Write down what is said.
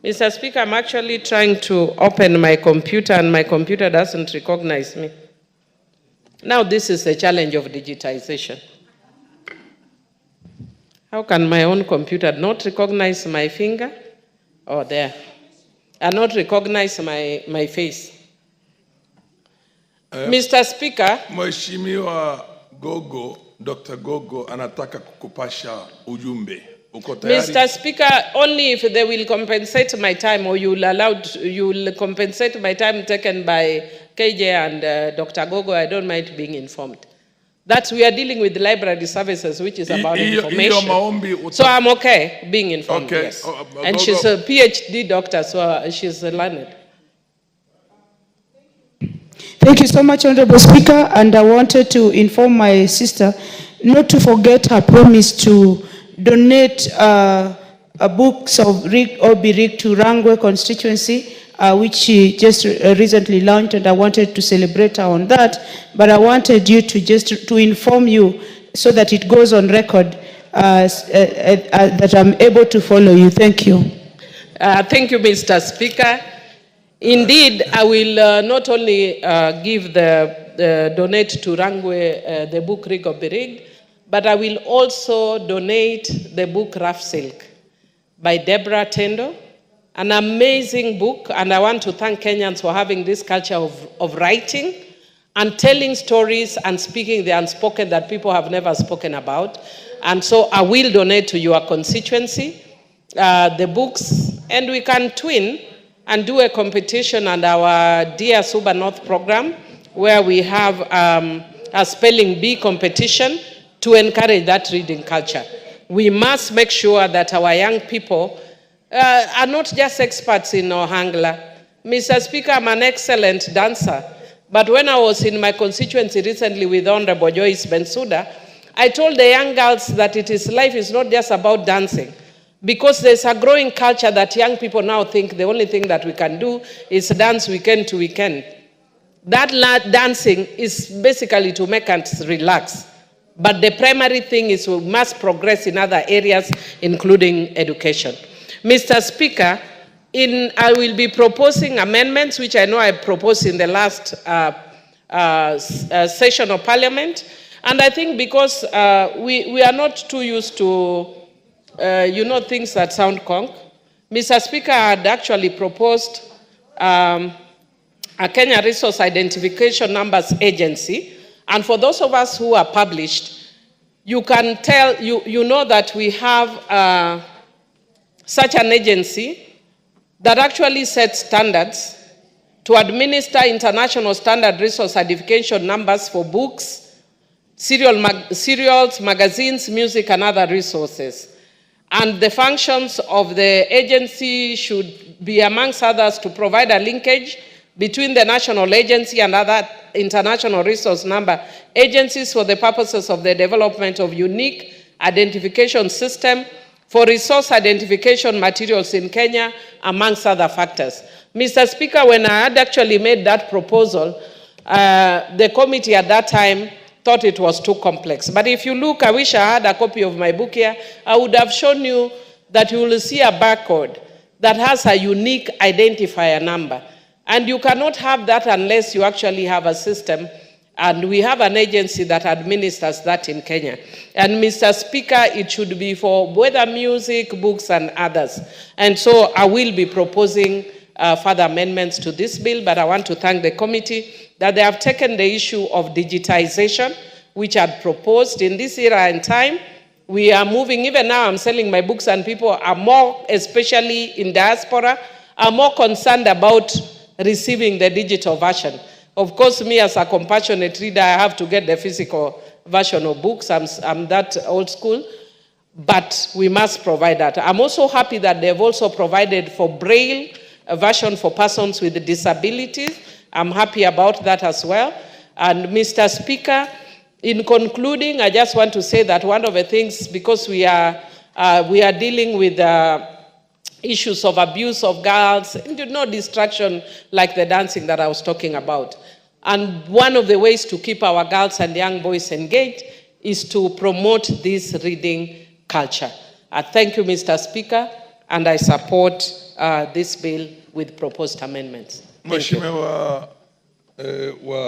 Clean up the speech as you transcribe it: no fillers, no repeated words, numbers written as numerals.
Mr. Speaker, I'm actually trying to open my computer and my computer doesn't recognize me. Now this is the challenge of digitization. How can my own computer not recognize my finger? Oh, there. And not recognize my face. Mr. Speaker. Mheshimiwa Gogo, Dr. Gogo, anataka kukupasha ujumbe. Mr. Speaker, only if they will compensate my time, or you'll compensate my time taken by KJ and Dr. Gogo, I don't mind being informed. That we are dealing with library services, which is about information. So I'm okay being informed, okay. Yes. And she's a PhD doctor, so she's learned. Thank you so much, Honorable Speaker. And I wanted to inform my sister not to forget her promise to donate books of Obi Rig to Rangwe constituency, which she just recently launched, and I wanted to celebrate her on that. But I wanted you to just to inform you so that it goes on record that I'm able to follow you. Thank you. Thank you, Mr. Speaker. Indeed, I will not only give the donate to Rangwe the book Rig Obi Rig, but I will also donate the book Rough Silk by Deborah Tendo, an amazing book, and I want to thank Kenyans for having this culture of writing and telling stories and speaking the unspoken that people have never spoken about. And so I will donate to your constituency the books, and we can twin and do a competition and our Dear Suba North program, where we have a spelling bee competition to encourage that reading culture. We must make sure that our young people are not just experts in Ohangla. Mr. Speaker, I'm an excellent dancer, but when I was in my constituency recently with Honorable Joyce Bensouda, I told the young girls that life is not just about dancing, because there's a growing culture that young people now think the only thing that we can do is dance weekend to weekend. That dancing is basically to make us relax. But the primary thing is we must progress in other areas, including education. Mr. Speaker, I will be proposing amendments, which I know I proposed in the last session of Parliament. And I think because we are not too used to, things that sound conk. Mr. Speaker, I had actually proposed a Kenya Resource Identification Numbers Agency. And for those of us who are published, you can tell, you know that we have such an agency that actually sets standards to administer international standard resource identification numbers for books, serials, magazines, music, and other resources. And the functions of the agency should be, amongst others, to provide a linkage between the national agency and other international resource number agencies for the purposes of the development of unique identification system for resource identification materials in Kenya, amongst other factors. Mr. Speaker, when I had actually made that proposal, the committee at that time thought it was too complex. But if you look, I wish I had a copy of my book here, I would have shown you that you will see a barcode that has a unique identifier number. And you cannot have that unless you actually have a system, and we have an agency that administers that in Kenya. And Mr. Speaker, it should be for whether music, books, and others. And so I will be proposing further amendments to this bill, but I want to thank the committee that they have taken the issue of digitization, which I had proposed in this era and time. We are moving, even now I'm selling my books, and people are more, especially in diaspora, are more concerned about receiving the digital version. Of course, me as a compassionate reader, I have to get the physical version of books. I'm that old school, but we must provide that. I'm also happy that they've also provided for Braille, a version for persons with disabilities. I'm happy about that as well. And Mr. Speaker, in concluding, I just want to say that one of the things, because we are dealing with issues of abuse of girls, no distraction like the dancing that I was talking about. And one of the ways to keep our girls and young boys engaged is to promote this reading culture. Thank you, Mr. Speaker. and I support this bill with proposed amendments. Thank you. Mheshimiwa wa